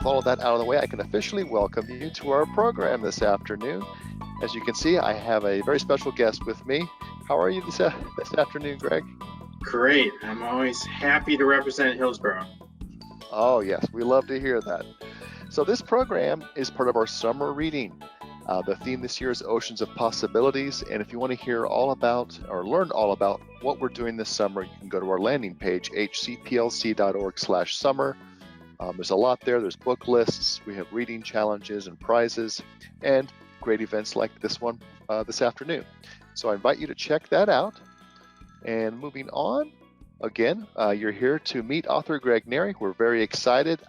all of that out of the way, I can officially welcome you to our program this afternoon. As you can see, I have a very special guest with me. How are you this afternoon, Greg? Great. I'm always happy to represent Hillsborough. Oh, yes, we love to hear that. So this program is part of our summer reading. The theme this year is Oceans of Possibilities, and if you want to hear all about or learn all about what we're doing this summer, you can go to our landing page, hcplc.org/summer. There's a lot there. There's book lists, we have reading challenges and prizes, and great events like this one this afternoon. So I invite you to check that out. And moving on, again, you're here to meet author Greg Neri. We're very excited.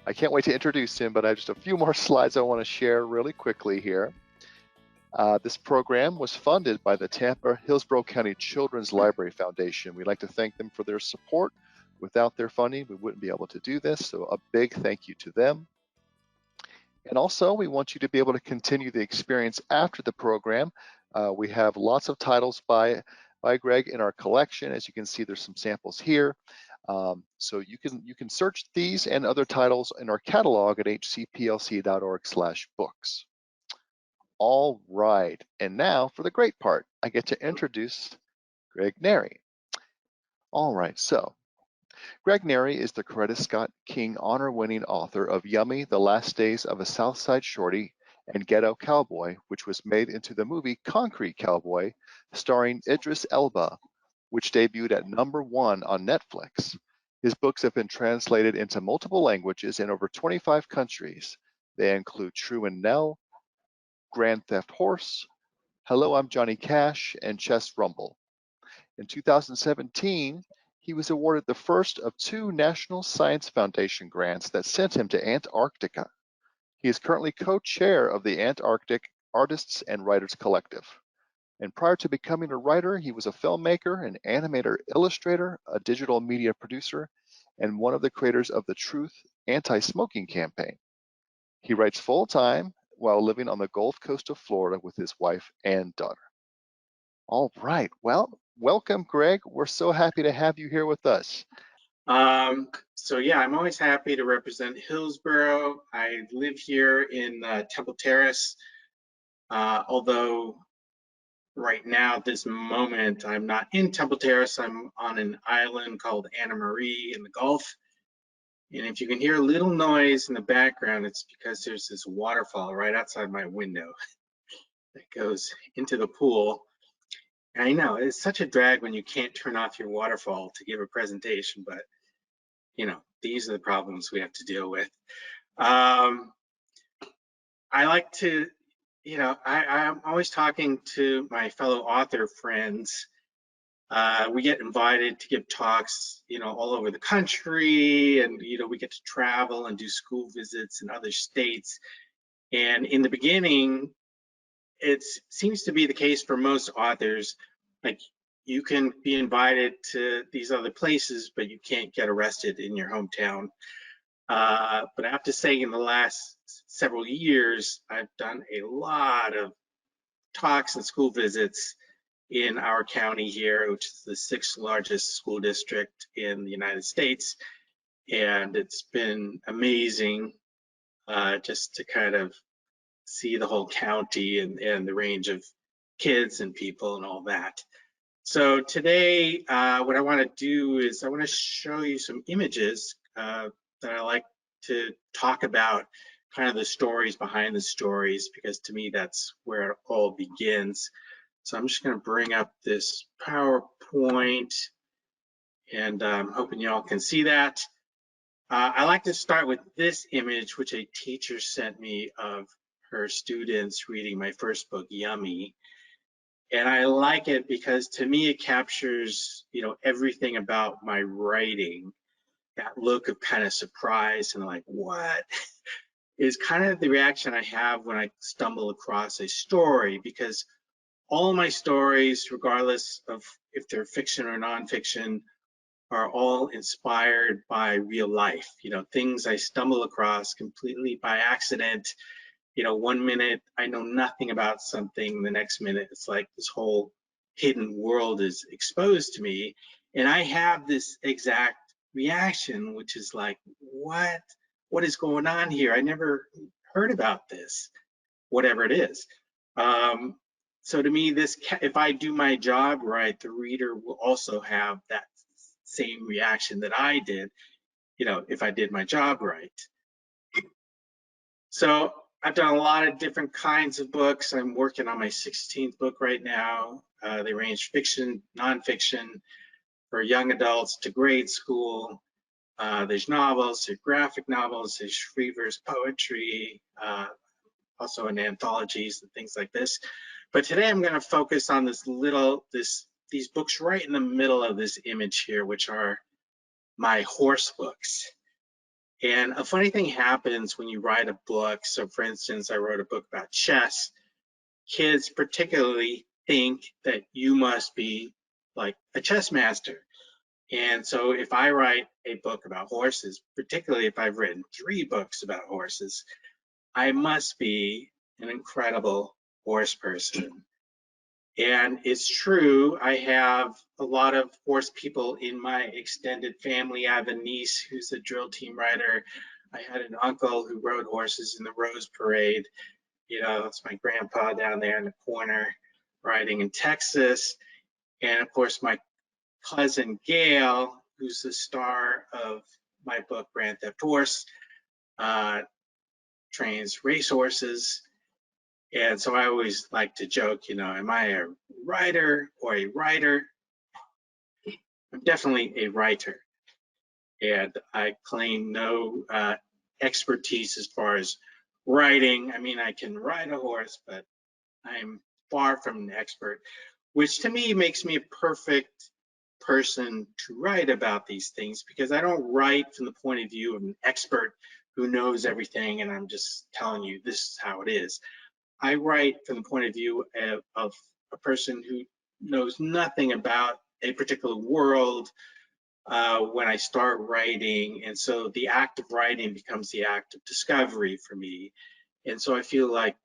I can't wait to introduce him, but I have just a few more slides I want to share really quickly here. This program was funded by the Tampa Hillsborough County Children's Library Foundation. We'd like to thank them for their support. Without their funding, we wouldn't be able to do this, so a big thank you to them. And also, we want you to be able to continue the experience after the program. We have lots of titles by Greg in our collection. As you can see, there's some samples here. So you can search these and other titles in our catalog at hcplc.org/books. All right, and now for the great part, I get to introduce Greg Neri. All right, so Greg Neri is the Coretta Scott King honor-winning author of Yummy, The Last Days of a Southside Shorty, and Ghetto Cowboy, which was made into the movie Concrete Cowboy, starring Idris Elba, which debuted at #1 on Netflix. His books have been translated into multiple languages in over 25 countries. They include True and Nell, Grand Theft Horse, Hello, I'm Johnny Cash, and Chess Rumble. In 2017, he was awarded the first of 2 National Science Foundation grants that sent him to Antarctica. He is currently co-chair of the Antarctic Artists and Writers Collective. And prior to becoming a writer, he was a filmmaker, an animator, illustrator, a digital media producer, and one of the creators of the Truth Anti-Smoking campaign. He writes full-time while living on the Gulf Coast of Florida with his wife and daughter. All right, well, welcome, Greg. We're so happy to have you here with us. So yeah, I'm always happy to represent Hillsborough. I live here in Temple Terrace, although right now at this moment I'm not in Temple Terrace. I'm on an island called Anna Marie in the Gulf, and if you can hear a little noise in the background, it's because there's this waterfall right outside my window that goes into the pool. And I know it's such a drag when you can't turn off your waterfall to give a presentation, but you know, these are the problems we have to deal with. I like to, you know, I'm always talking to my fellow author friends. We get invited to give talks, you know, all over the country, and you know, we get to travel and do school visits in other states. And in the beginning, it seems to be the case for most authors, like you can be invited to these other places, but you can't get arrested in your hometown. But I have to say, in the last several years, I've done a lot of talks and school visits in our county here, which is the 6th largest school district in the United States. And it's been amazing just to kind of see the whole county and the range of kids and people and all that. So today, what I want to do is I want to show you some images that I like to talk about, kind of the stories behind the stories, because to me, that's where it all begins. So I'm just going to bring up this PowerPoint, and I'm hoping you all can see that. I like to start with this image, which a teacher sent me of her students reading my first book, Yummy. And I like it because to me it captures, you know, everything about my writing. That look of kind of surprise and like, what? Is kind of the reaction I have when I stumble across a story, because all my stories, regardless of if they're fiction or nonfiction, are all inspired by real life, you know, things I stumble across completely by accident. You know, one minute I know nothing about something, the next minute it's like this whole hidden world is exposed to me, and I have this exact reaction, which is like, what what is going on here? I never heard about this, whatever it is. So to me, if I do my job right, the reader will also have that same reaction that I did, if I did my job right. So I've done a lot of different kinds of books. I'm working on my 16th book right now. They range fiction, nonfiction, for young adults to grade school. There's novels, there's graphic novels, there's free verse poetry, also in anthologies and things like this. But today I'm going to focus on these books right in the middle of this image here, which are my horse books. And a funny thing happens when you write a book. So for instance, I wrote a book about chess. Kids particularly think that you must be like a chess master. And so if I write a book about horses, particularly if I've written 3 books about horses, I must be an incredible horse person. And it's true, I have a lot of horse people in my extended family. I have a niece who's a drill team rider. I had an uncle who rode horses in the Rose Parade. It's my grandpa down there in the corner riding in Texas. And of course, my cousin Gail, who's the star of my book, Grand Theft Horse, trains racehorses. And so I always like to joke, am I a writer or a writer? I'm definitely a writer. And I claim no expertise as far as writing. I mean, I can ride a horse, but I'm far from an expert, which to me makes me a perfect person to write about these things, because I don't write from the point of view of an expert who knows everything and I'm just telling you this is how it is. I write from the point of view of a person who knows nothing about a particular world when I start writing. And so the act of writing becomes the act of discovery for me. And so I feel like,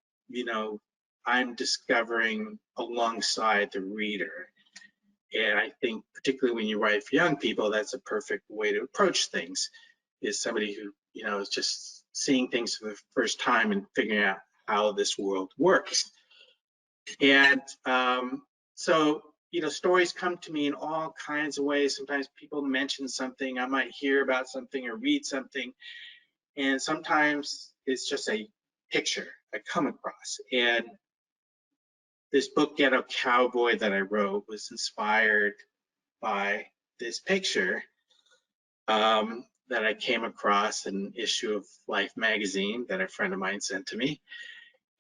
I'm discovering alongside the reader. And I think particularly when you write for young people, that's a perfect way to approach things, is somebody who, is just seeing things for the first time and figuring out how this world works. And so, stories come to me in all kinds of ways. Sometimes people mention something, I might hear about something or read something, and sometimes it's just a picture I come across. And this book, Ghetto Cowboy, that I wrote was inspired by this picture that I came across in an issue of Life magazine that a friend of mine sent to me.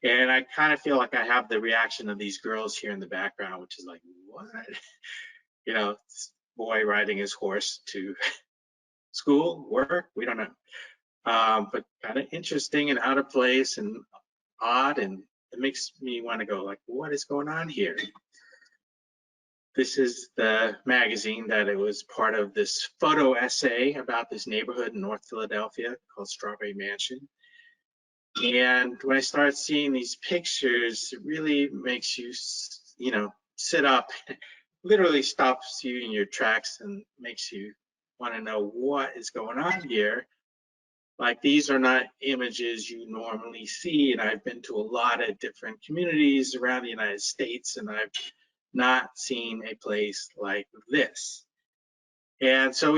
And I kind of feel like I have the reaction of these girls here in the background, which is like, what? This boy riding his horse to school, work, we don't know. But kind of interesting and out of place and odd, and it makes me want to go like, what is going on here? This is the magazine that it was part of this photo essay about this neighborhood in North Philadelphia called Strawberry Mansion. And when I start seeing these pictures, it really makes you, sit up, literally stops you in your tracks and makes you want to know what is going on here. Like, these are not images you normally see. And I've been to a lot of different communities around the United States, and I've not seen a place like this. And so,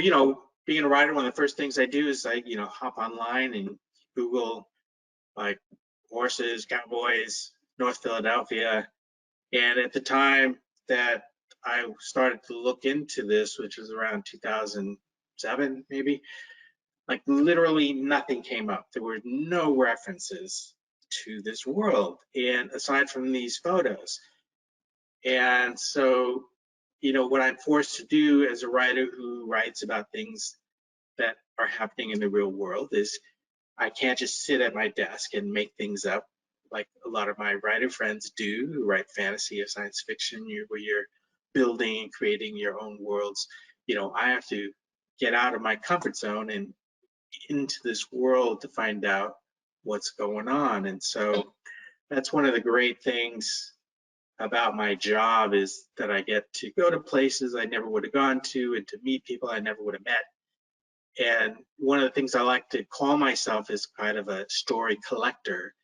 being a writer, one of the first things I do is I, hop online and Google like horses, cowboys, North Philadelphia. And at the time that I started to look into this, which was around 2007, maybe, like literally nothing came up. There were no references to this world, and aside from these photos. And so, what I'm forced to do as a writer who writes about things that are happening in the real world is I can't just sit at my desk and make things up like a lot of my writer friends do who write fantasy or science fiction, where you're building and creating your own worlds. I have to get out of my comfort zone and into this world to find out what's going on. And so that's one of the great things about my job, is that I get to go to places I never would have gone to and to meet people I never would have met. And one of the things I like to call myself is kind of a story collector,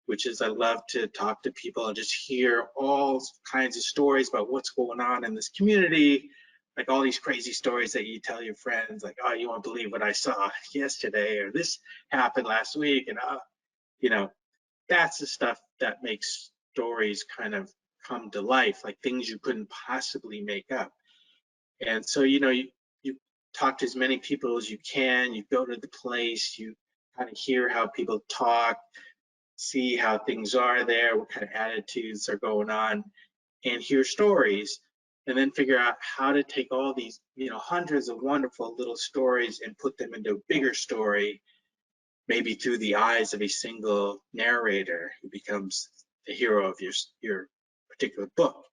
which is I love to talk to people and just hear all kinds of stories about what's going on in this community, like all these crazy stories that you tell your friends, like, oh, you won't believe what I saw yesterday, or this happened last week, and you know, that's the stuff that makes stories kind of come to life, like things you couldn't possibly make up. And so, you talk to as many people as you can, you go to the place, you kind of hear how people talk, see how things are there, what kind of attitudes are going on, and hear stories, and then figure out how to take all these, hundreds of wonderful little stories and put them into a bigger story, maybe through the eyes of a single narrator who becomes the hero of your particular book.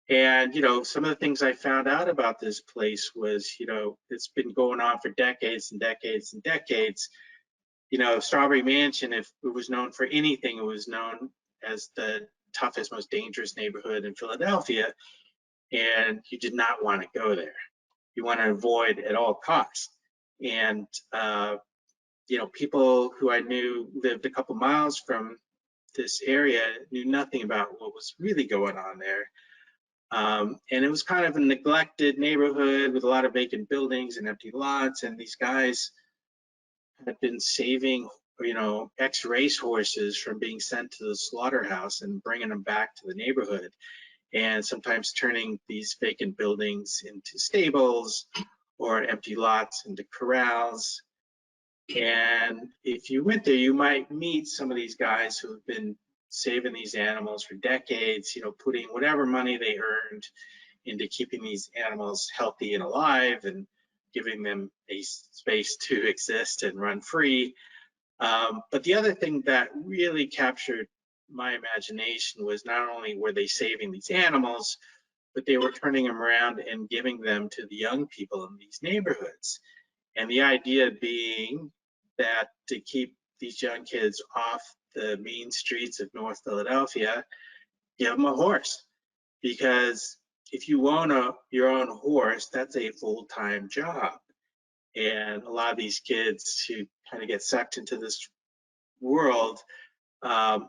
And, some of the things I found out about this place was, it's been going on for decades and decades and decades. Strawberry Mansion, if it was known for anything, it was known as the toughest, most dangerous neighborhood in Philadelphia. And you did not want to go there. You want to avoid at all costs. And, people who I knew lived a couple miles from this area knew nothing about what was really going on there. And it was kind of a neglected neighborhood with a lot of vacant buildings and empty lots. And these guys had been saving, ex-race horses from being sent to the slaughterhouse and bringing them back to the neighborhood. And sometimes turning these vacant buildings into stables or empty lots into corrals. And if you went there, you might meet some of these guys who have been saving these animals for decades, putting whatever money they earned into keeping these animals healthy and alive and giving them a space to exist and run free. But the other thing that really captured my imagination was not only were they saving these animals, but they were turning them around and giving them to the young people in these neighborhoods. And the idea being that to keep these young kids off the main streets of North Philadelphia, give them a horse. Because if you own your own horse, that's a full-time job. And a lot of these kids who kind of get sucked into this world are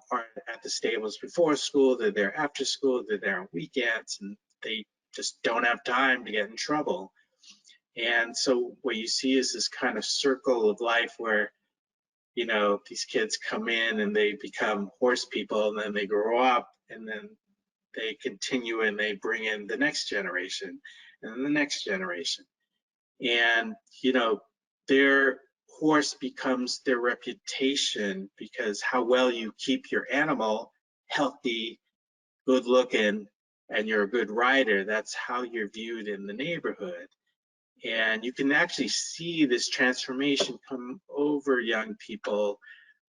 at the stables before school, they're there after school, they're there on weekends, and they just don't have time to get in trouble. And so what you see is this kind of circle of life where, these kids come in and they become horse people, and then they grow up, and then they continue and they bring in the next generation and then the next generation. And, their horse becomes their reputation, because how well you keep your animal healthy, good looking, and you're a good rider, that's how you're viewed in the neighborhood. And you can actually see this transformation come over young people.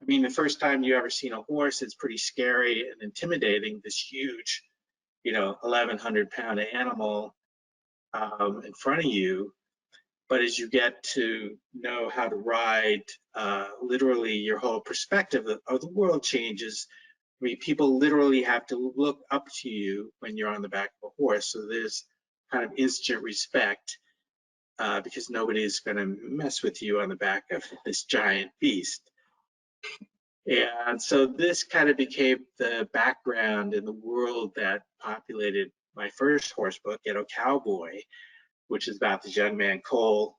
I mean, the first time you ever seen a horse, it's pretty scary and intimidating, this huge, 1,100-pound animal in front of you. But as you get to know how to ride, literally your whole perspective of the world changes. I mean, people literally have to look up to you when you're on the back of a horse. So there's kind of instant respect. Because nobody's going to mess with you on the back of this giant beast. And so this kind of became the background in the world that populated my first horse book, Ghetto Cowboy, which is about this young man, Cole,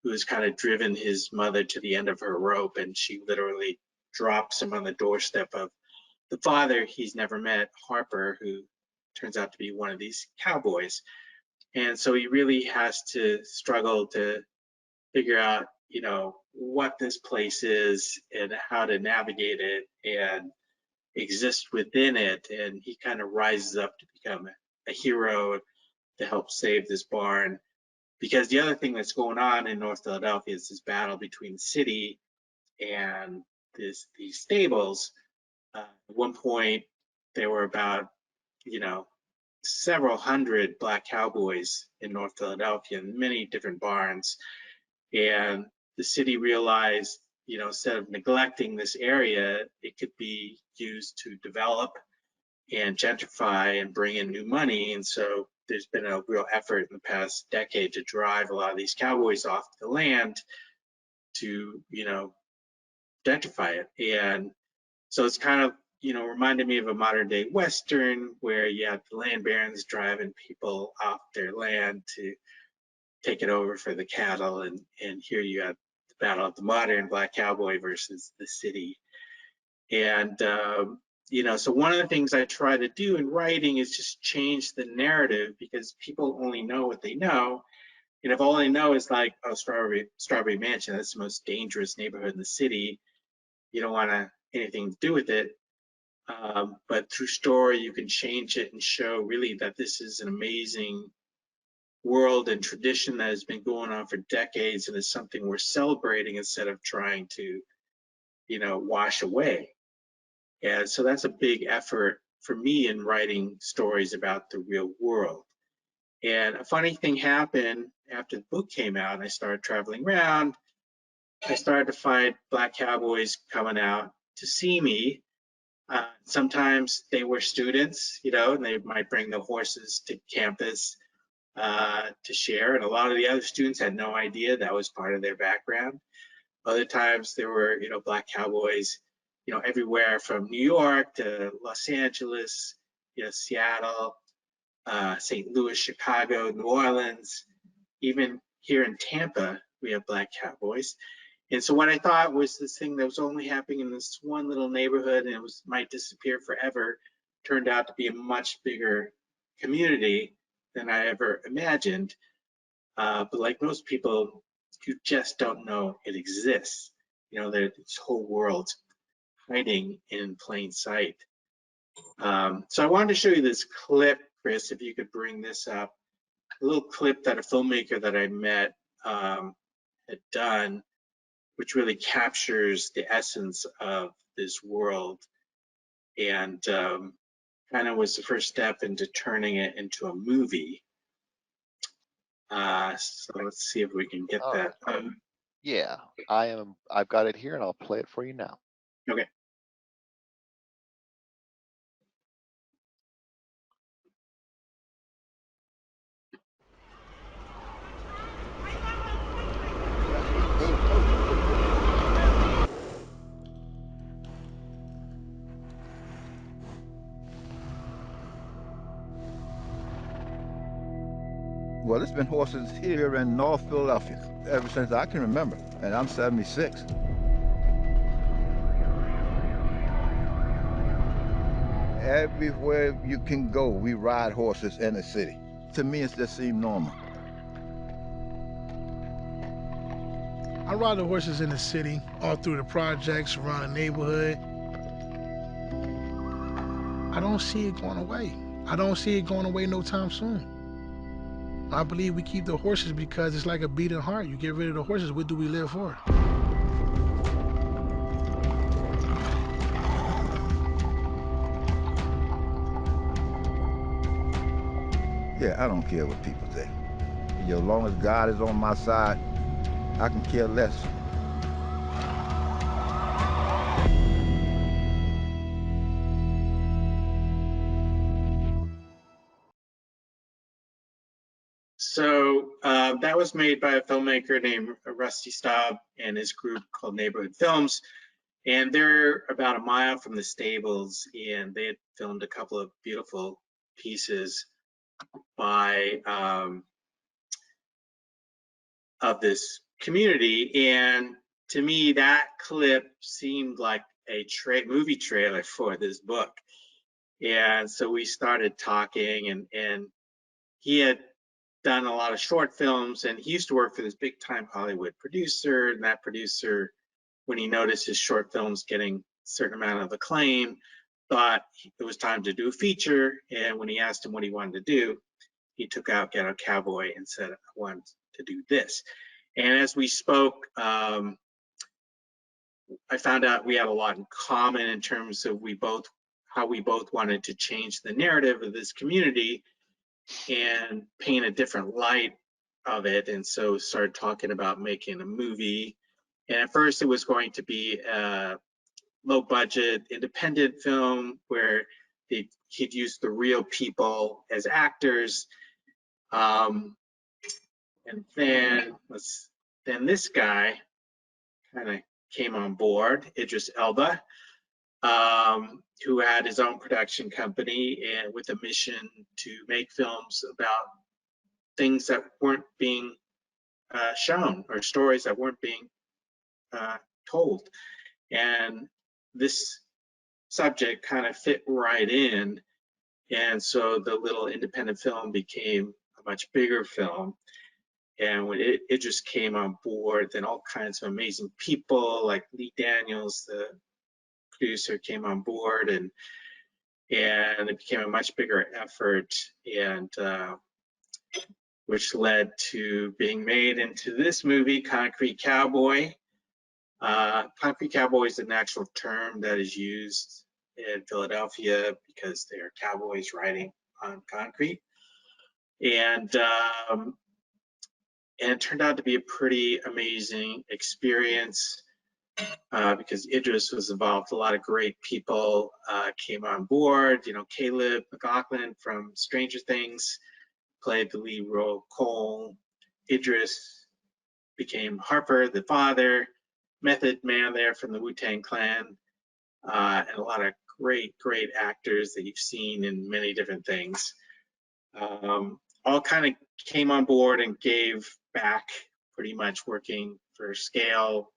who has kind of driven his mother to the end of her rope, and she literally drops him on the doorstep of the father he's never met, Harper, who turns out to be one of these cowboys. And so he really has to struggle to figure out, what this place is and how to navigate it and exist within it. And he kind of rises up to become a hero to help save this barn. Because the other thing that's going on in North Philadelphia is this battle between the city and these stables. At one point, there were about, several hundred black cowboys in North Philadelphia in many different barns. And the city realized, instead of neglecting this area, it could be used to develop and gentrify and bring in new money. And so there's been a real effort in the past decade to drive a lot of these cowboys off the land to, gentrify it. And so it's kind of, reminded me of a modern day Western where you have the land barons driving people off their land to take it over for the cattle. And here you have the battle of the modern black cowboy versus the city. And, so one of the things I try to do in writing is just change the narrative, because people only know what they know. And if all they know is like, oh, Strawberry Mansion, that's the most dangerous neighborhood in the city, you don't want anything to do with it. But through story, you can change it and show really that this is an amazing world and tradition that has been going on for decades, and is something we're celebrating instead of trying to, wash away. And so that's a big effort for me in writing stories about the real world. And a funny thing happened after the book came out, and I started traveling around. I started to find black cowboys coming out to see me. Sometimes they were students, and they might bring the horses to campus to share. And a lot of the other students had no idea that was part of their background. Other times there were, black cowboys, everywhere from New York to Los Angeles, Seattle, St. Louis, Chicago, New Orleans, even here in Tampa, we have black cowboys. And so what I thought was this thing that was only happening in this one little neighborhood and might disappear forever, turned out to be a much bigger community than I ever imagined. But like most people, you just don't know it exists. There's this whole world hiding in plain sight. So I wanted to show you this clip, Chris, if you could bring this up. A little clip that a filmmaker that I met had done, which really captures the essence of this world, and kind of was the first step into turning it into a movie. So let's see if we can get All that. right. Yeah, I've got it here, and I'll play it for you now. Okay. Well, it's been horses here in North Philadelphia ever since I can remember, and I'm 76. Everywhere you can go, we ride horses in the city. To me, it just seemed normal. I ride the horses in the city, all through the projects, around the neighborhood. I don't see it going away. I don't see it going away no time soon. I believe we keep the horses because it's like a beating heart. You get rid of the horses, what do we live for? Yeah, I don't care what people say. As long as God is on my side, I can care less. So that was made by a filmmaker named Rusty Staub and his group called Neighborhood Films. And they're about a mile from the stables, and they had filmed a couple of beautiful pieces by of this community. And to me, that clip seemed like a movie trailer for this book. And so we started talking, and he had done a lot of short films, and he used to work for this big time Hollywood producer, and that producer, when he noticed his short films getting a certain amount of acclaim, thought it was time to do a feature. And when he asked him what he wanted to do, he took out Get Out Cowboy and said, I want to do this. And as we spoke, I found out we had a lot in common in terms of how we both wanted to change the narrative of this community and paint a different light of it. And so started talking about making a movie. And at first it was going to be a low budget independent film where he'd use the real people as actors. And then this guy kind of came on board, Idris Elba, who had his own production company and with a mission to make films about things that weren't being shown, or stories that weren't being told. And this subject kind of fit right in. And so the little independent film became a much bigger film. And when it just came on board, then all kinds of amazing people like Lee Daniels, the producer, came on board, and it became a much bigger effort, and which led to being made into this movie, Concrete Cowboy. Concrete Cowboy is an actual term that is used in Philadelphia because they are cowboys riding on concrete. And it turned out to be a pretty amazing experience because Idris was involved. A lot of great people came on board. You know, Caleb McLaughlin from Stranger Things played the lead role, Cole. Idris became Harper, the father. Method Man there from the Wu-Tang Clan, and a lot of great actors that you've seen in many different things. All kind of came on board and gave back, pretty much working for scale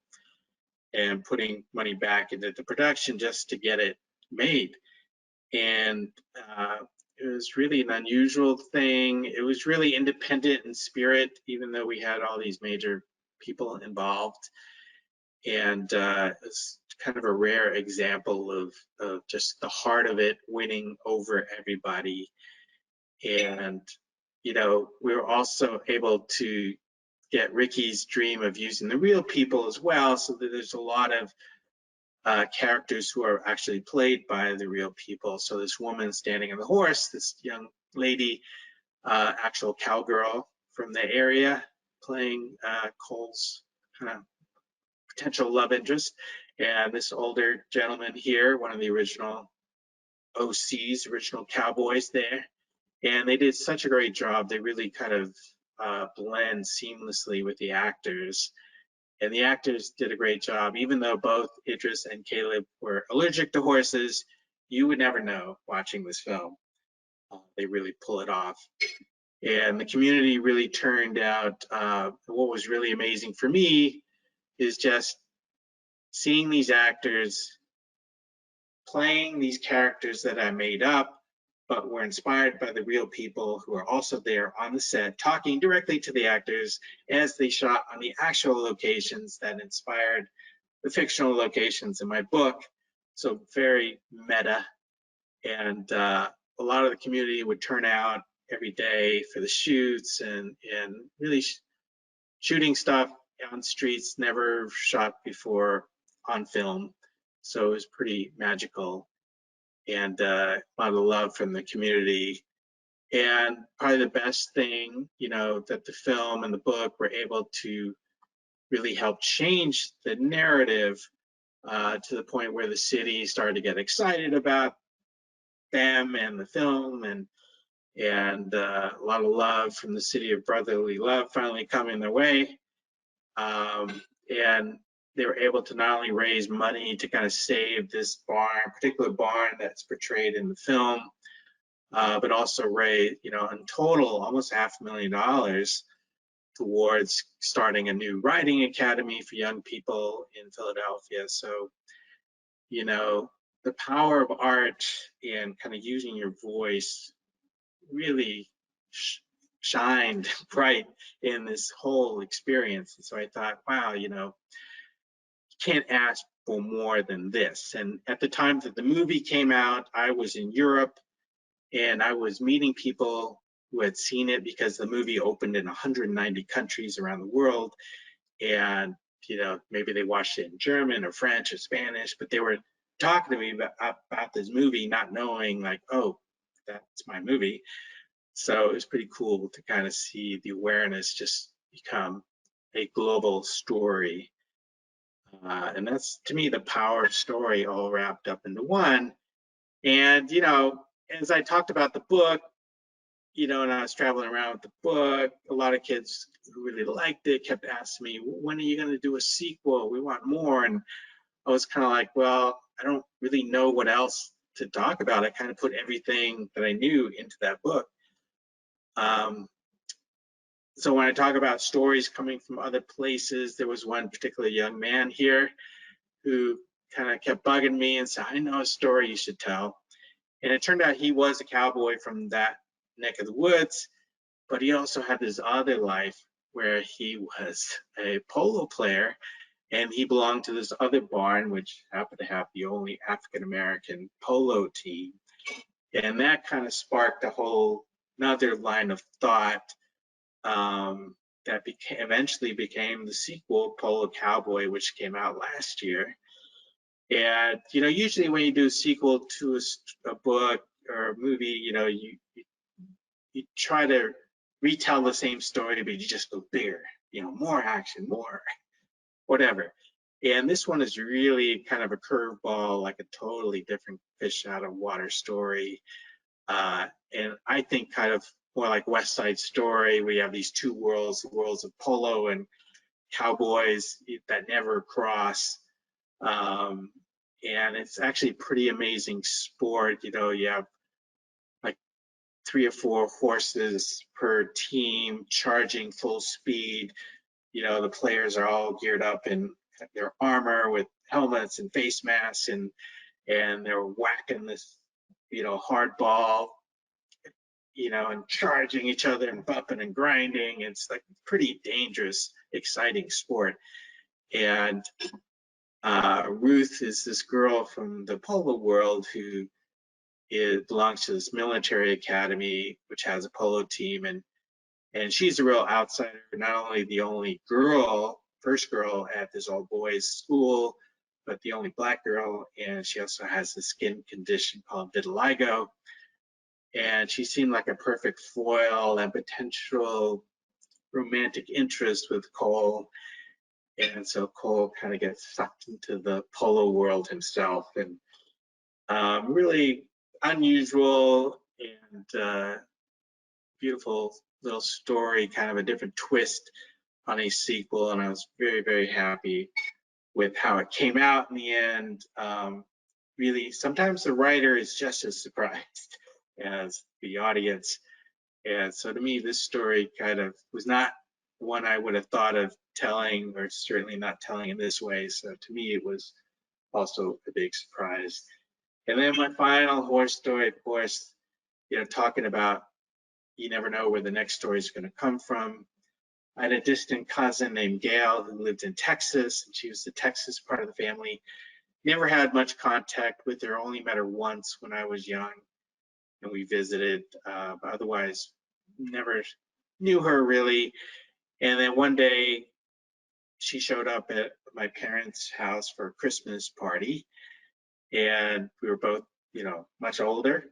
and putting money back into the production just to get it made. And it was really an unusual thing. It was really independent in spirit, even though we had all these major people involved. And it's kind of a rare example of just the heart of it winning over everybody. And, you know, we were also able to get Ricky's dream of using the real people as well, so that there's a lot of characters who are actually played by the real people. So this woman standing on the horse, this young lady, actual cowgirl from the area, playing Cole's kind of potential love interest, and this older gentleman here, one of the original OCs, original cowboys there. And they did such a great job. They really kind of blend seamlessly with the actors. And the actors did a great job. Even though both Idris and Caleb were allergic to horses, you would never know watching this film. They really pull it off. And the community really turned out, what was really amazing for me is just seeing these actors playing these characters that I made up, but were inspired by the real people who are also there on the set, talking directly to the actors as they shot on the actual locations that inspired the fictional locations in my book. So very meta. And a lot of the community would turn out every day for the shoots and really shooting stuff on streets never shot before on film. So it was pretty magical, and a lot of love from the community. And probably the best thing, you know, that the film and the book were able to really help change the narrative to the point where the city started to get excited about them and the film, and a lot of love from the city of brotherly love finally coming their way. And they were able to not only raise money to kind of save this barn, particular barn that's portrayed in the film, but also raise, you know, in total almost $500,000 towards starting a new writing academy for young people in Philadelphia. So, you know, the power of art and kind of using your voice really shined bright in this whole experience. And so I thought, wow, you know, you can't ask for more than this. And at the time that the movie came out, I was in Europe, and I was meeting people who had seen it because the movie opened in 190 countries around the world. And, you know, maybe they watched it in German or French or Spanish, but they were talking to me about this movie, not knowing like, oh, that's my movie. So it was pretty cool to kind of see the awareness just become a global story. And that's, to me, the power of story all wrapped up into one. And, you know, as I talked about the book, you know, and I was traveling around with the book, a lot of kids who really liked it kept asking me, when are you going to do a sequel? We want more. And I was kind of like, well, I don't really know what else to talk about. I kind of put everything that I knew into that book. So when I talk about stories coming from other places, there was one particular young man here who kind of kept bugging me and said, I know a story you should tell. And it turned out he was a cowboy from that neck of the woods, but he also had this other life where he was a polo player, and he belonged to this other barn, which happened to have the only African-American polo team. And that kind of sparked a whole another line of thought that eventually became the sequel, Polo Cowboy, which came out last year. And, you know, usually when you do a sequel to a book or a movie, you know, you try to retell the same story, but you just go bigger, you know, more action, more whatever. And this one is really kind of a curveball, like a totally different fish out of water story. And I think kind of more like West Side Story. We have these two worlds, the worlds of polo and cowboys that never cross. And it's actually a pretty amazing sport. You know, you have like 3 or 4 horses per team charging full speed. You know, the players are all geared up in their armor with helmets and face masks, and they're whacking this, you know, hard ball, you know, and charging each other and bumping and grinding. It's like pretty dangerous, exciting sport. And Ruth is this girl from the polo world who belongs to this military academy, which has a polo team, and she's a real outsider, not only the only girl, first girl at this all boys school, but the only black girl, and she also has a skin condition called vitiligo. And she seemed like a perfect foil and potential romantic interest with Cole. And so Cole kind of gets sucked into the polo world himself, and really unusual and beautiful little story, kind of a different twist on a sequel. And I was very, very happy with how it came out in the end. Really, sometimes the writer is just as surprised as the audience. And so to me, this story kind of was not one I would have thought of telling, or certainly not telling in this way. So to me, it was also a big surprise. And then my final horse story, of course, you know, talking about you never know where the next story is going to come from. I had a distant cousin named Gail who lived in Texas, and she was the Texas part of the family. Never had much contact with her, only met her once when I was young, and we visited, but otherwise never knew her really. And then one day she showed up at my parents' house for a Christmas party, and we were both, you know, much older.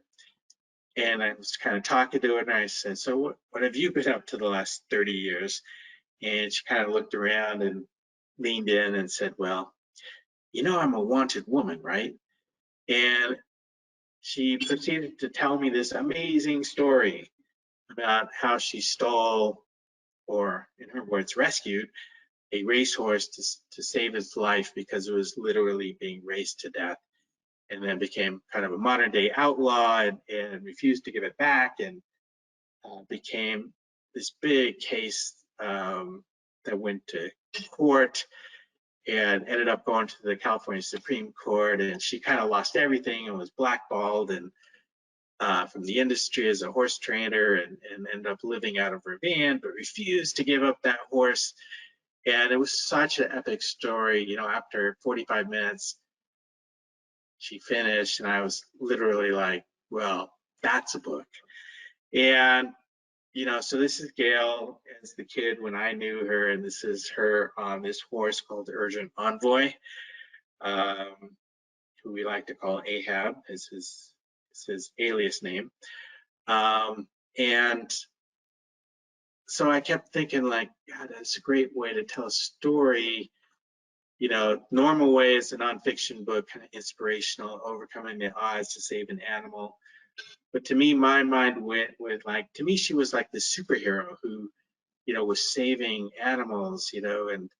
And I was kind of talking to her, and I said, so what have you been up to the last 30 years? And she kind of looked around and leaned in and said, well, you know, I'm a wanted woman, right? And she proceeded to tell me this amazing story about how she stole, or in her words, rescued a racehorse to save its life because it was literally being raced to death, and then became kind of a modern day outlaw and refused to give it back, and became this big case that went to court and ended up going to the California Supreme Court. And she kind of lost everything and was blackballed and from the industry as a horse trainer, and ended up living out of her van, but refused to give up that horse. And it was such an epic story. You know, after 45 minutes, she finished, and I was literally like, well, that's a book. And, you know, so this is Gail as the kid when I knew her, and this is her on this horse called Urgent Envoy, who we like to call Ahab, is his alias name. And so I kept thinking, like, God, that's a great way to tell a story. You know, normal way is a nonfiction book, kind of inspirational, overcoming the odds to save an animal. But to me, my mind went with like, to me, she was like the superhero who, was saving animals, and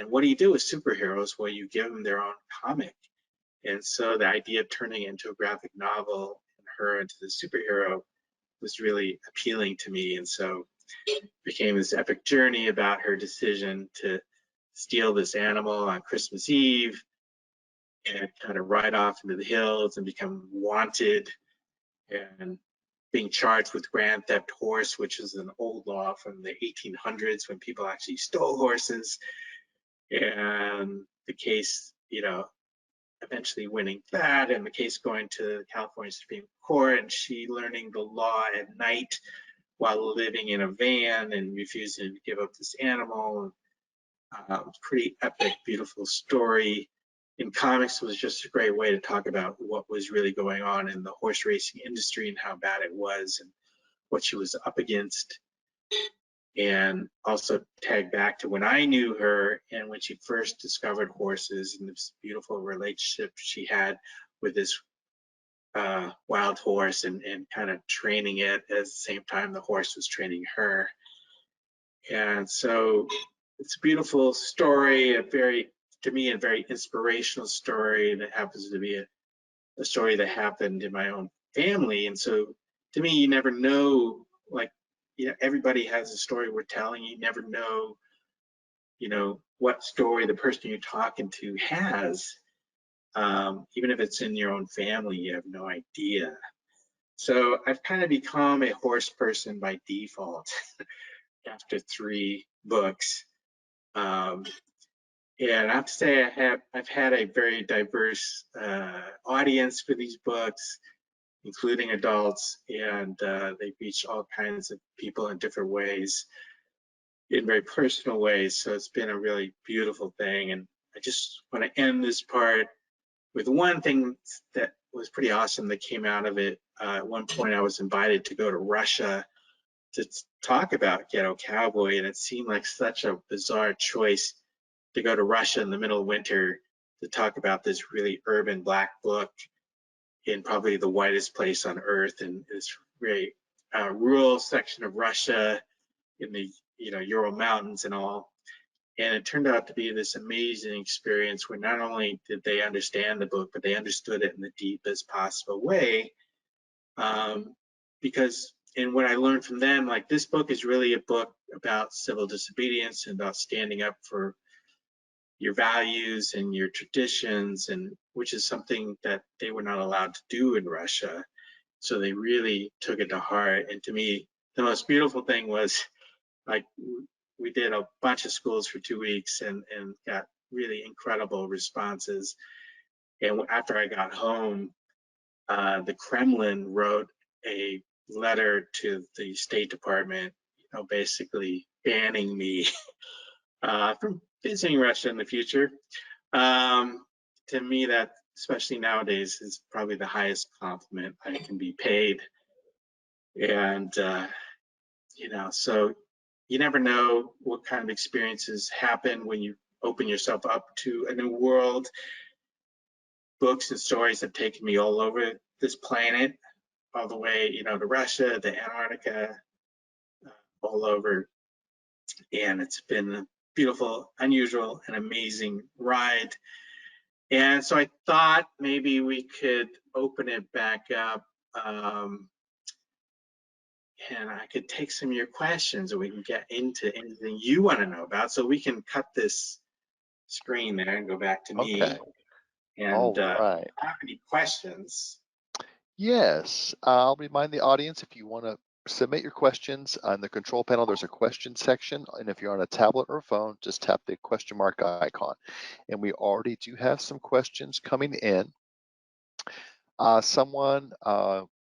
what do you do with superheroes? Well, you give them their own comic. And so the idea of turning it into a graphic novel and her into the superhero was really appealing to me. And so it became this epic journey about her decision to steal this animal on Christmas Eve and kind of ride off into the hills and become wanted and being charged with grand theft horse, which is an old law from the 1800s when people actually stole horses. And the case, eventually winning that, and the case going to the California Supreme Court, and she learning the law at night while living in a van and refusing to give up this animal. Pretty epic, beautiful story. In comics, it was just a great way to talk about what was really going on in the horse racing industry and how bad it was and what she was up against. And also tag back to when I knew her and when she first discovered horses and this beautiful relationship she had with this wild horse and kind of training it at the same time the horse was training her. And so it's a beautiful story, to me, a very inspirational story that happens to be a story that happened in my own family. And so to me, you never know, like, everybody has a story we're telling. You never know, what story the person you're talking to has. Even if it's in your own family, you have no idea. So I've kind of become a horse person by default after 3 books. And I have to say I've had a very diverse audience for these books, including adults, and they reach all kinds of people in different ways, in very personal ways. So it's been a really beautiful thing. And I just want to end this part with one thing that was pretty awesome that came out of it. At one point, I was invited to go to Russia to talk about Ghetto Cowboy, and it seemed like such a bizarre choice to go to Russia in the middle of winter to talk about this really urban Black book in probably the whitest place on earth, and this very rural section of Russia in the Ural Mountains and all. And it turned out to be this amazing experience where not only did they understand the book, but they understood it in the deepest possible way. Because, and what I learned from them, like, this book is really a book about civil disobedience and about standing up for your values and your traditions, and which is something that they were not allowed to do in Russia. So they really took it to heart. And to me, the most beautiful thing was, like, we did a bunch of schools for 2 weeks and got really incredible responses. And after I got home, the Kremlin wrote a letter to the State Department, basically banning me from visiting Russia in the future. To me, that, especially nowadays, is probably the highest compliment I can be paid. And, so you never know what kind of experiences happen when you open yourself up to a new world. Books and stories have taken me all over this planet, all the way, to Russia, to Antarctica, all over. And it's been a beautiful, unusual, and amazing ride. And so I thought maybe we could open it back up, and I could take some of your questions and we can get into anything you want to know about. So we can cut this screen there and go back to me. Okay. And All if you right. have any questions. Yes, I'll remind the audience, if you want to submit your questions on the control panel, there's a question section. And if you're on a tablet or phone, just tap the question mark icon. And we already do have some questions coming in. Someone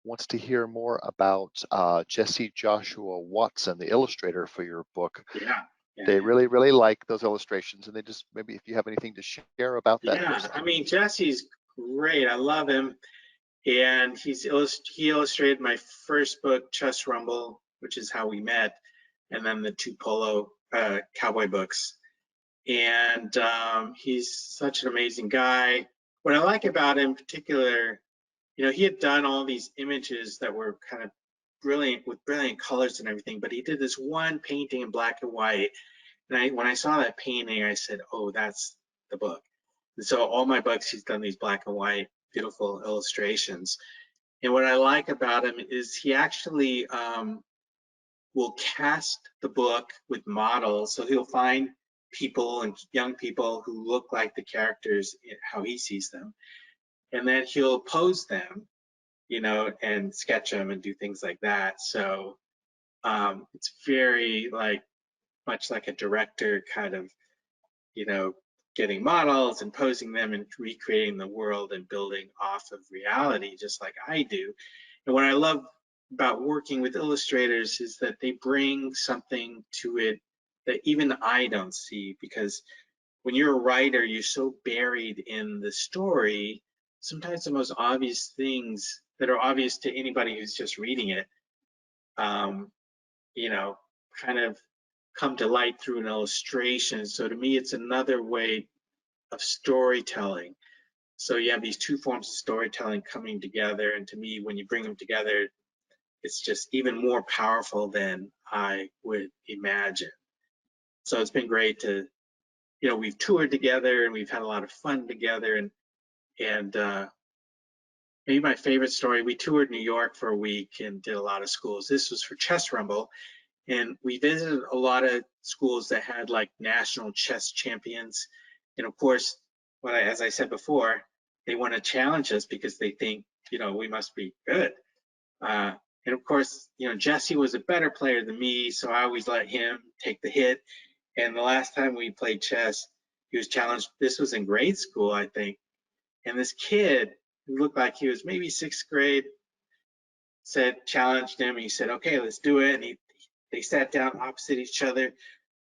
wants to hear more about Jesse Joshua Watson, the illustrator for your book. Yeah. They really, really like those illustrations, and they just, maybe if you have anything to share about that. Yeah, I mean, Jesse's great. I love him. And he illustrated my first book, Chess Rumble, which is how we met, and then the 2 Polo cowboy books. And he's such an amazing guy. What I like about him in particular he had done all these images that were kind of brilliant with brilliant colors and everything, but he did this one painting in black and white. And when I saw that painting, I said, oh, that's the book. And so all my books, he's done these black and white, beautiful illustrations. And what I like about him is he actually will cast the book with models. So he'll find people and young people who look like the characters, how he sees them. And then he'll pose them, and sketch them and do things like that. So it's very much like a director kind of, getting models and posing them and recreating the world and building off of reality, just like I do. And what I love about working with illustrators is that they bring something to it that even I don't see, because when you're a writer, you're so buried in the story, sometimes the most obvious things that are obvious to anybody who's just reading it, kind of come to light through an illustration. So to me, it's another way of storytelling. So you have these two forms of storytelling coming together, and to me, when you bring them together, it's just even more powerful than I would imagine. So it's been great to, we've toured together and we've had a lot of fun together, and maybe my favorite story, we toured New York for a week and did a lot of schools. This was for Chess Rumble, and we visited a lot of schools that had like national chess champions. And of course, as I said before, they want to challenge us because they think, we must be good. And of course, Jesse was a better player than me, so I always let him take the hit. And the last time we played chess, he was challenged. This was in grade school, I think. And this kid who looked like he was maybe 6th grade challenged him. He said, okay, let's do it. And they sat down opposite each other.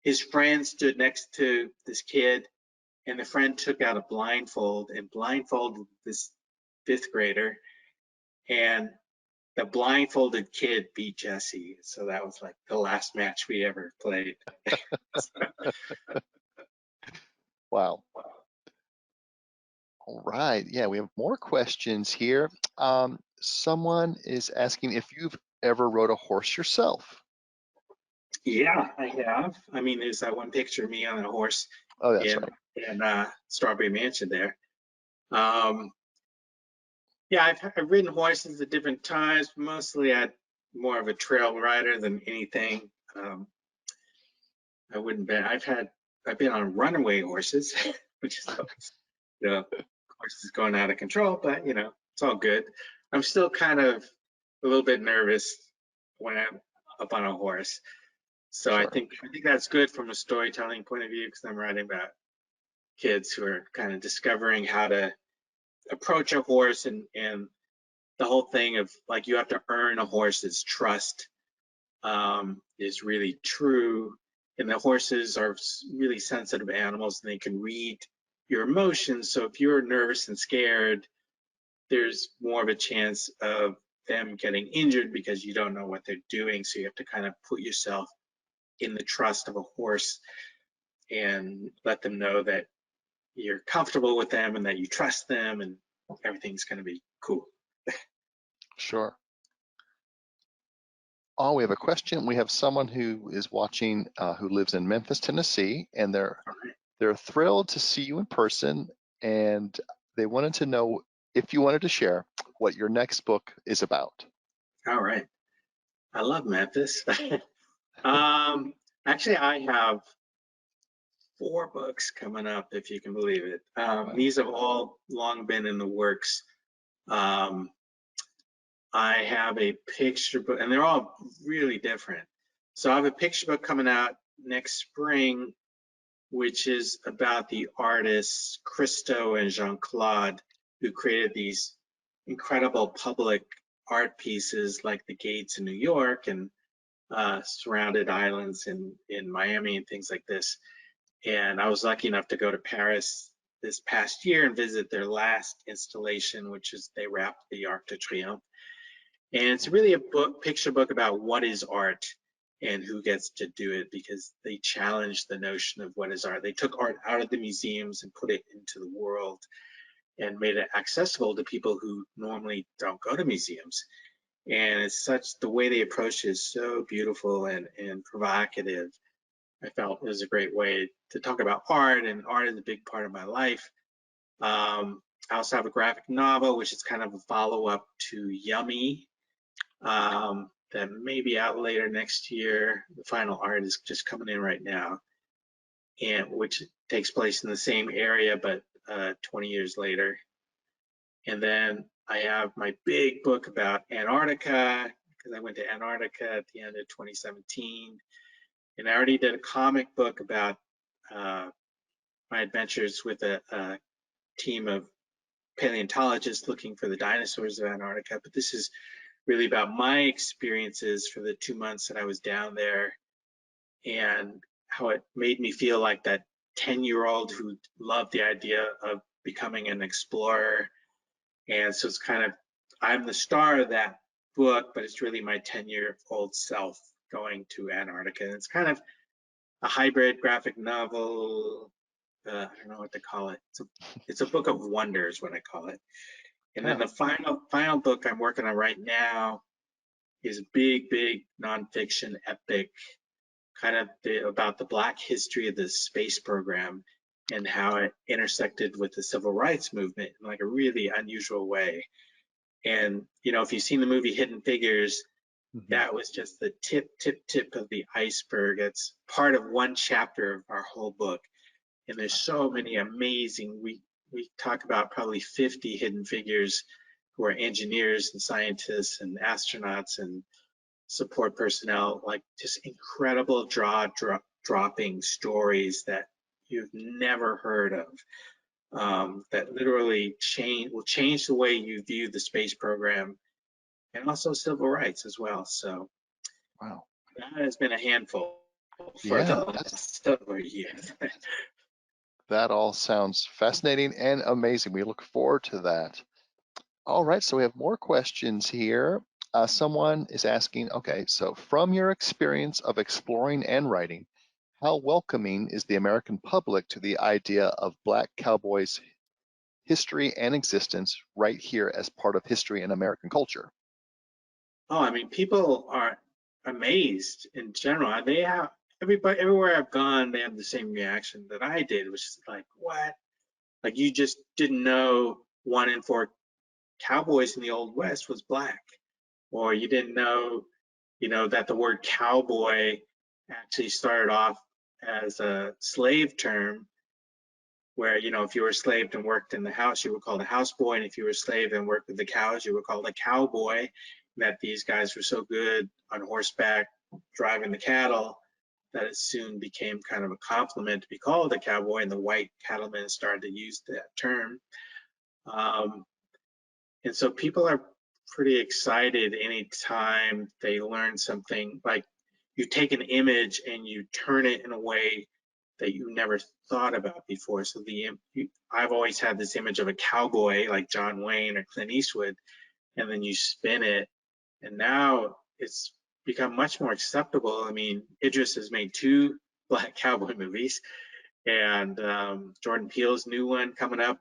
His friend stood next to this kid, and the friend took out a blindfold and blindfolded this 5th grader. And the blindfolded kid beat Jesse. So that was like the last match we ever played. Wow. All right. Yeah, we have more questions here. Someone is asking if you've ever rode a horse yourself. Yeah, I have. I mean, there's that one picture of me on a horse Oh, that's right. in Strawberry Mansion there. Yeah, I've ridden horses at different times. Mostly, I'm more of a trail rider than anything. I wouldn't bet. I've been on runaway horses, which is, horses going out of control, but it's all good. I'm still kind of a little bit nervous when I'm up on a horse. So Sure. I think that's good from a storytelling point of view, because I'm writing about kids who are kind of discovering how to approach a horse, and the whole thing of like you have to earn a horse's trust is really true. And the horses are really sensitive animals, and they can read your emotions. So if you're nervous and scared, there's more of a chance of them getting injured because you don't know what they're doing. So you have to kind of put yourself in the trust of a horse and let them know that you're comfortable with them and that you trust them, and everything's going to be cool. Sure. Oh, we have a question. We have someone who is watching who lives in Memphis, Tennessee, and they're thrilled to see you in person, and they wanted to know if you wanted to share what your next book is about. All right. I love Memphis. Actually, I have 4 books coming up, if you can believe it. These have all long been in the works. I have a picture book, and they're all really different. So I have a picture book coming out next spring, which is about the artists Christo and Jean-Claude, who created these incredible public art pieces like the gates in New York and surrounded islands in Miami and things like this. And I was lucky enough to go to Paris this past year and visit their last installation, which is they wrapped the Arc de Triomphe. And it's really a picture book about what is art and who gets to do it, because they challenged the notion of what is art. They took art out of the museums and put it into the world. and made it accessible to people who normally don't go to museums. And it's such, the way they approach it is so beautiful and provocative. I felt it was a great way to talk about art, and art is a big part of my life. I also have a graphic novel, which is kind of a follow-up to Yummy, that may be out later next year. The final art is just coming in right now, and which takes place in the same area, but 20 years later. And then I have my big book about Antarctica, because I went to Antarctica at the end of 2017. And I already did a comic book about my adventures with a team of paleontologists looking for the dinosaurs of Antarctica. But this is really about my experiences for the 2 months that I was down there, and how it made me feel like that 10-year-old who loved the idea of becoming an explorer. And so it's kind of, I'm the star of that book, but it's really my 10-year-old self going to Antarctica. And it's kind of a hybrid graphic novel. I don't know what to call it. It's a book of wonders, what I call it. And then the final book I'm working on right now is a big nonfiction epic, kind of about the Black history of the space program and how it intersected with the civil rights movement in like a really unusual way. And, you know, if you've seen the movie Hidden Figures, that was just the tip of the iceberg. It's part of one chapter of our whole book. And there's so many amazing, we talk about probably 50 hidden figures who are engineers and scientists and astronauts and support personnel, like just incredible dropping stories that you've never heard of, that literally will change the way you view the space program, and also civil rights as well. So Wow. that has been a handful for the last several years. That all sounds fascinating and amazing. We look forward to that. All right, so we have more questions here. Someone is asking, okay, so from your experience of exploring and writing, how welcoming is the American public to the idea of Black cowboys' history and existence right here as part of history and American culture? Oh, I mean, people are amazed in general. They have, everybody, everywhere I've gone, they have the same reaction that I did, which is like, what? Like, you just didn't know 1 in 4 cowboys in the Old West was Black, or you didn't know, you know, that the word cowboy actually started off as a slave term, where, you know, if you were a slave and worked in the house, you were called a houseboy, and if you were a slave and worked with the cows, you were called a cowboy. That these guys were so good on horseback driving the cattle that it soon became kind of a compliment to be called a cowboy, and the white cattlemen started to use that term. And so people are pretty excited anytime they learn something, like you take an image and you turn it in a way that you never thought about before. So I've always had this image of a cowboy like John Wayne or Clint Eastwood, and then you spin it, and now it's become much more acceptable. I mean, Idris has made 2 Black cowboy movies, and Jordan Peele's new one coming up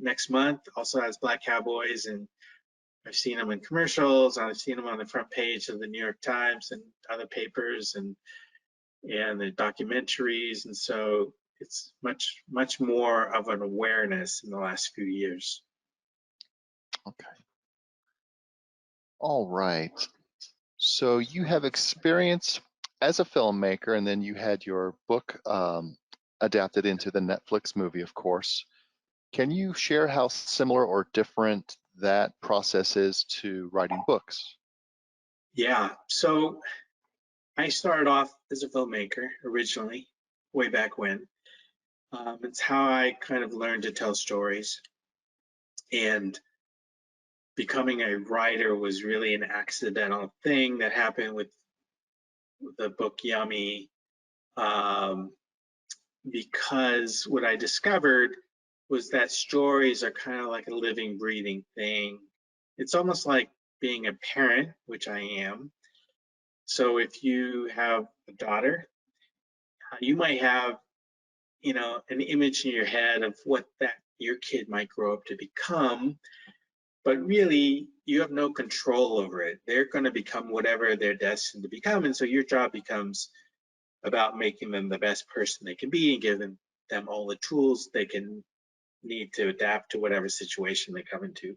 next month also has Black cowboys, and I've seen them in commercials, I've seen them on the front page of the New York Times and other papers, and the documentaries. And so it's much more of an awareness in the last few years. Okay. All right. So you have experience as a filmmaker, and then you had your book adapted into the Netflix movie, of course. Can you share how similar or different that process is to writing books? Yeah, so I started off as a filmmaker originally, way back when. It's how I kind of learned to tell stories, and becoming a writer was really an accidental thing that happened with the book Yummy, because what I discovered was that stories are kind of like a living, breathing thing. It's almost like being a parent, which I am. So if you have a daughter, you might have, you know, an image in your head of what that your kid might grow up to become, but really you have no control over it. They're going to become whatever they're destined to become, and so your job becomes about making them the best person they can be and giving them all the tools they can need to adapt to whatever situation they come into.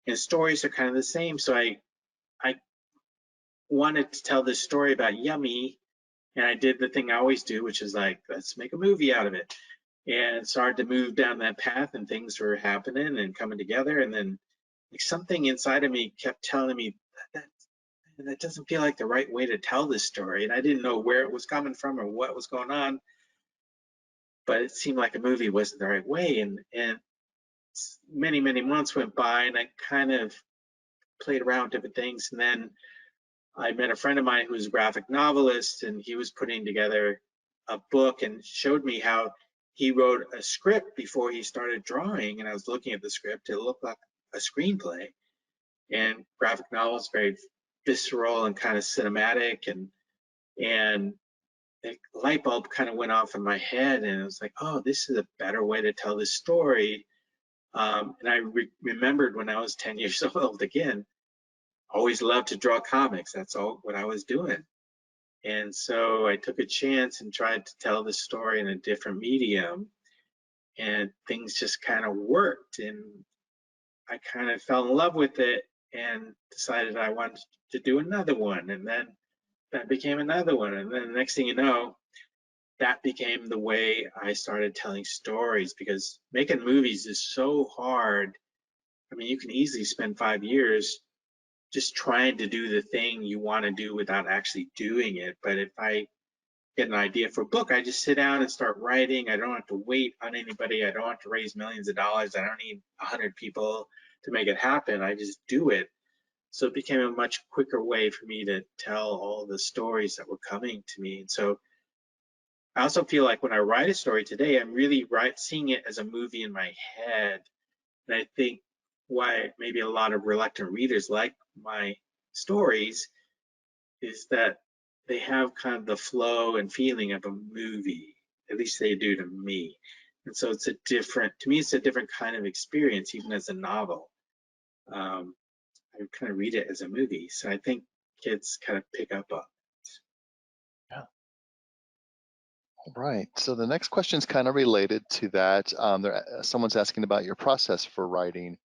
And stories are kind of the same. So I wanted to tell this story about Yummy, and I did the thing I always do, which is like, let's make a movie out of it. And started to move down that path, and things were happening and coming together. And then like something inside of me kept telling me that doesn't feel like the right way to tell this story. And I didn't know where it was coming from or what was going on, but it seemed like a movie wasn't the right way. And many, many months went by, and I kind of played around with different things. And then I met a friend of mine who was a graphic novelist, and he was putting together a book and showed me how he wrote a script before he started drawing. And I was looking at the script. It looked like a screenplay. And graphic novels, very visceral and kind of cinematic. And the light bulb kind of went off in my head, and it was like, oh, this is a better way to tell this story. And I remembered when I was 10 years old, again, always loved to draw comics. That's all what I was doing. And so I took a chance and tried to tell the story in a different medium, and things just kind of worked. And I kind of fell in love with it and decided I wanted to do another one. And then that became another one. And then the next thing you know, that became the way I started telling stories, because making movies is so hard. I mean, you can easily spend 5 years just trying to do the thing you want to do without actually doing it. But if I get an idea for a book, I just sit down and start writing. I don't have to wait on anybody. I don't have to raise millions of dollars. I don't need 100 people to make it happen. I just do it. So it became a much quicker way for me to tell all the stories that were coming to me. And so I also feel like when I write a story today, I'm really seeing it as a movie in my head. And I think why maybe a lot of reluctant readers like my stories is that they have kind of the flow and feeling of a movie. At least they do to me. And so it's to me, it's a different kind of experience, even as a novel. I kind of read it as a movie. So I think kids kind of pick up on it. Yeah. All right. So the next question is kind of related to that. Someone's asking about your process for writing,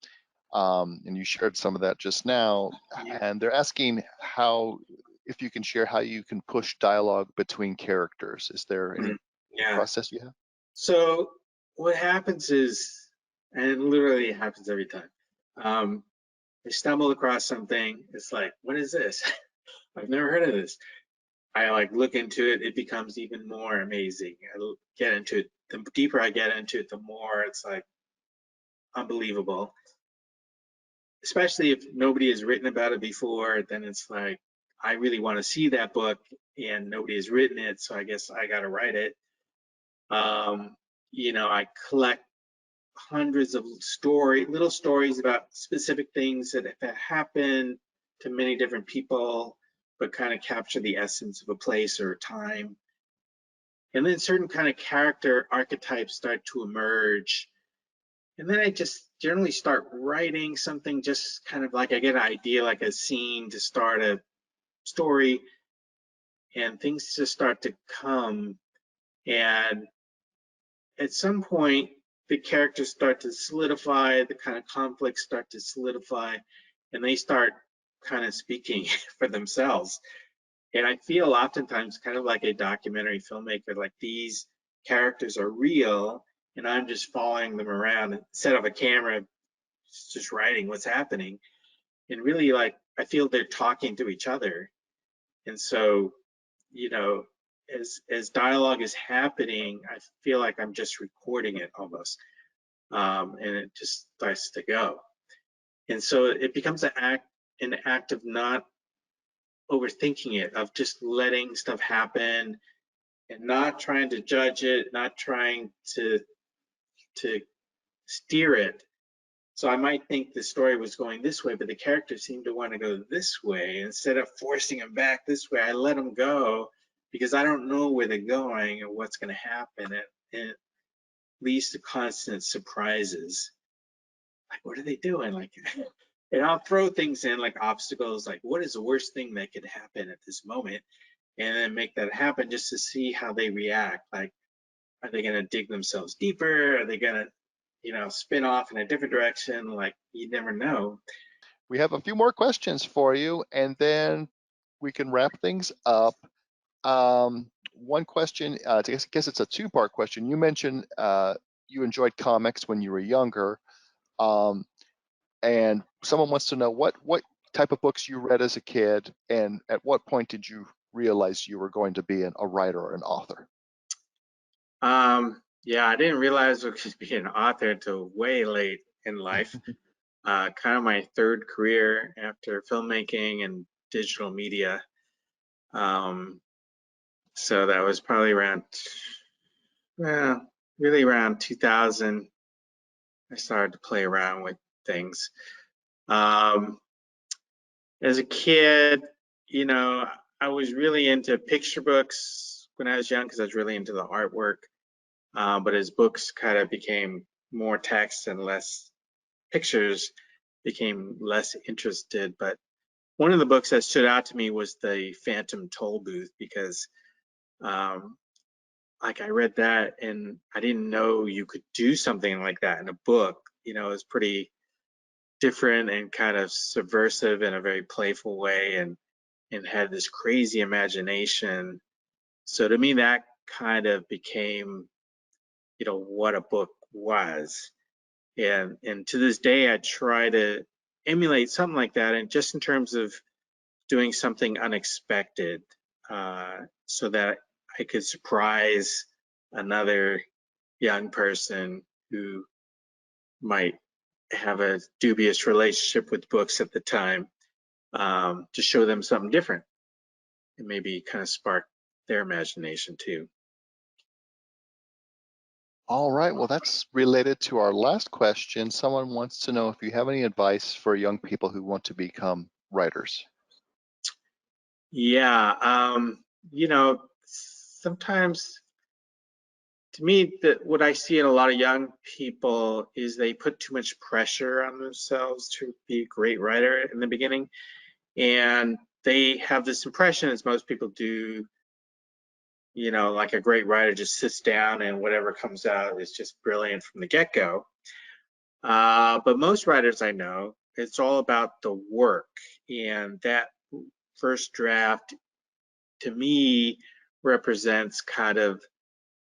and you shared some of that just now. Yeah. And they're asking if you can share how you can push dialogue between characters. Is there any process you have? So what happens is, and it literally happens every time, I stumble across something. It's like, what is this? I've never heard of this. I like look into it, it becomes even more amazing. I get into it. The deeper I get into it, the more it's like unbelievable. Especially if nobody has written about it before, then it's like, I really want to see that book and nobody has written it, so I guess I got to write it. You know, I collect hundreds of little stories about specific things that have happened to many different people, but kind of capture the essence of a place or a time. And then certain kind of character archetypes start to emerge. And then I just generally start writing something, just kind of like I get an idea, like a scene to start a story, and things just start to come. And at some point, the characters start to solidify, the kind of conflicts start to solidify, and they start kind of speaking for themselves. And I feel oftentimes kind of like a documentary filmmaker, like these characters are real and I'm just following them around instead of a camera, just writing what's happening. And really, like, I feel they're talking to each other. And so, you know, as dialogue is happening, I feel like I'm just recording it almost, and it just starts to go. And so it becomes an act of not overthinking it, of just letting stuff happen and not trying to judge it, not trying to steer it. So I might think the story was going this way, but the characters seem to want to go this way. Instead of forcing them back this way, I let them go because I don't know where they're going or what's going to happen. And leads to constant surprises. Like, what are they doing? Like, and I'll throw things in like obstacles, like what is the worst thing that could happen at this moment, and then make that happen just to see how they react. Like, are they gonna dig themselves deeper? Are they gonna, spin off in a different direction? Like, you never know. We have a few more questions for you, and then we can wrap things up. One question, I guess it's a two-part question. You mentioned you enjoyed comics when you were younger, and someone wants to know what type of books you read as a kid, and at what point did you realize you were going to be a writer or an author? Yeah, I didn't realize I could be an author until way late in life. Kind of my third career after filmmaking and digital media. So that was probably around, well, really around 2000. I started to play around with things. As a kid, I was really into picture books when I was young because I was really into the artwork. But as books kind of became more text and less pictures, became less interested. But one of the books that stood out to me was The Phantom Toll Booth, because like I read that and I didn't know you could do something like that in a book. It was pretty different and kind of subversive in a very playful way, and had this crazy imagination. So to me, that kind of became, what a book was. And to this day, I try to emulate something like that, and just in terms of doing something unexpected, so that I could surprise another young person who might have a dubious relationship with books at the time, to show them something different and maybe kind of spark their imagination too. All right, well, that's related to our last question. Someone wants to know if you have any advice for young people who want to become writers. Yeah, sometimes, to me, what I see in a lot of young people is they put too much pressure on themselves to be a great writer in the beginning. And they have this impression, as most people do, like a great writer just sits down and whatever comes out is just brilliant from the get-go. But most writers I know, it's all about the work. And that first draft, to me, represents kind of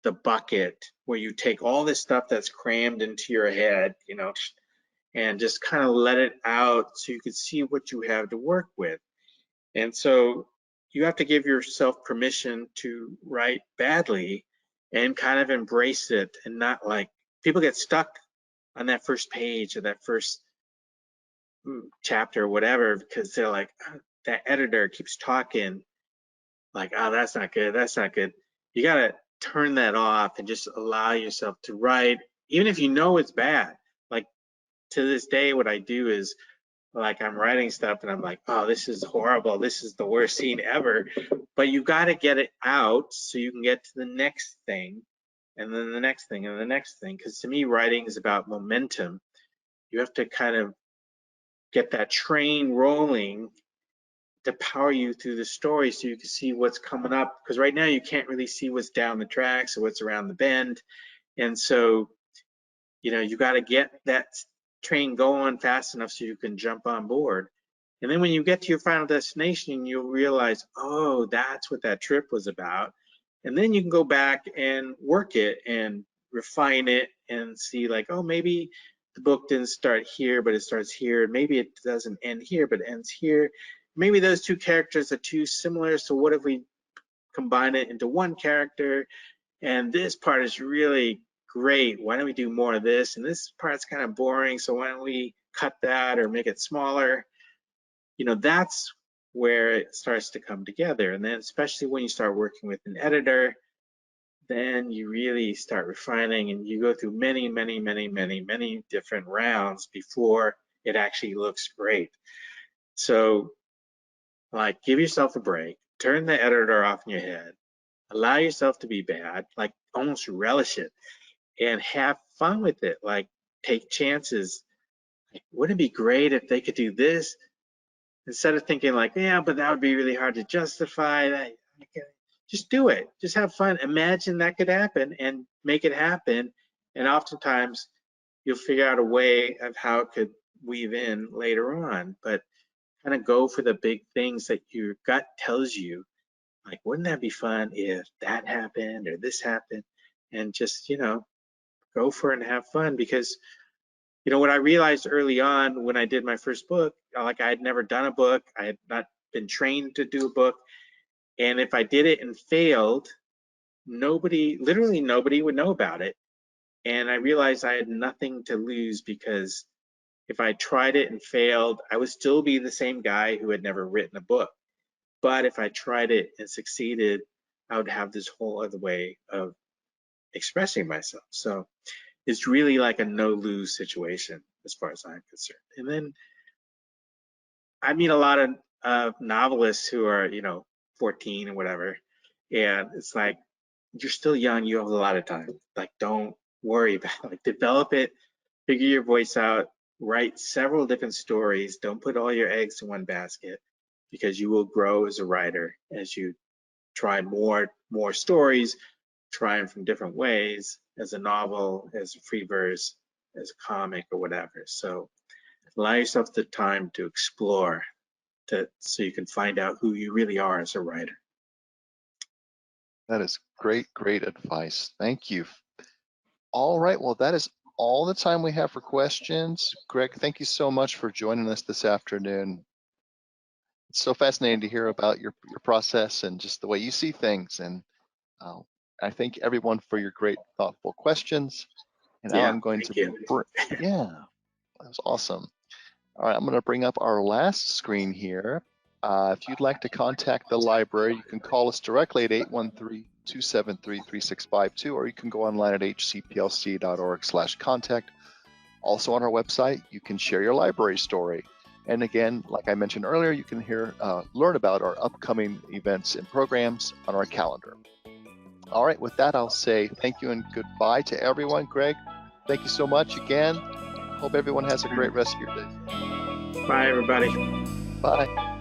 the bucket where you take all this stuff that's crammed into your head, and just kind of let it out so you can see what you have to work with. And so you have to give yourself permission to write badly and kind of embrace it, and not, like, people get stuck on that first page or that first chapter or whatever because they're like, oh, that editor keeps talking, like, oh, that's not good, that's not good. You got to turn that off and just allow yourself to write, even if you know it's bad. Like, to this day, what I do is, like, I'm writing stuff and I'm like, oh, this is horrible, this is the worst scene ever, but you got to get it out so you can get to the next thing, and then the next thing, and the next thing. Because to me, writing is about momentum. You have to kind of get that train rolling to power you through the story so you can see what's coming up, because right now you can't really see what's down the tracks or what's around the bend. And so, you got to get that train going fast enough so you can jump on board. And then when you get to your final destination, you'll realize, oh, that's what that trip was about. And then you can go back and work it and refine it and see, like, oh, maybe the book didn't start here, but it starts here. Maybe it doesn't end here, but it ends here. Maybe those two characters are too similar, so what if we combine it into one character? And this part is really great. Why don't we do more of this? And this part's kind of boring, so why don't we cut that or make it smaller? That's where it starts to come together. And then, especially when you start working with an editor, then you really start refining, and you go through many, many, many, many, many different rounds before it actually looks great. So, like, give yourself a break, turn the editor off in your head, allow yourself to be bad, like almost relish it, and have fun with it. Like, take chances. Like, wouldn't it be great if they could do this? Instead of thinking like, yeah, but that would be really hard to justify. Just do it. Just have fun. Imagine that could happen and make it happen. And oftentimes you'll figure out a way of how it could weave in later on. But kind of go for the big things that your gut tells you. Like, wouldn't that be fun if that happened or this happened? And just, go for it and have fun. Because, what I realized early on when I did my first book, like, I had never done a book. I had not been trained to do a book. And if I did it and failed, literally nobody would know about it. And I realized I had nothing to lose, because if I tried it and failed, I would still be the same guy who had never written a book. But if I tried it and succeeded, I would have this whole other way of expressing myself. So it's really like a no-lose situation as far as I'm concerned. And then I meet a lot of novelists who are, 14 or whatever. And it's like, you're still young, you have a lot of time. Like, don't worry about it. Like, develop it, figure your voice out, write several different stories. Don't put all your eggs in one basket, because you will grow as a writer as you try more stories, try them from different ways, as a novel, as a free verse, as a comic, or whatever. So allow yourself the time to explore, so you can find out who you really are as a writer. That is great, great advice. Thank you. All right, well, that is all the time we have for questions. Greg, thank you so much for joining us this afternoon. It's so fascinating to hear about your process and just the way you see things. And I thank everyone for your great, thoughtful questions. And now I'm going to, yeah, that was awesome. All right, I'm going to bring up our last screen here. If you'd like to contact the library, you can call us directly at 813-273-3652, or you can go online at hcplc.org/contact. Also on our website, you can share your library story. And again, like I mentioned earlier, you can learn about our upcoming events and programs on our calendar. All right, with that, I'll say thank you and goodbye to everyone. Greg, thank you so much again. Hope everyone has a great rest of your day. Bye, everybody. Bye.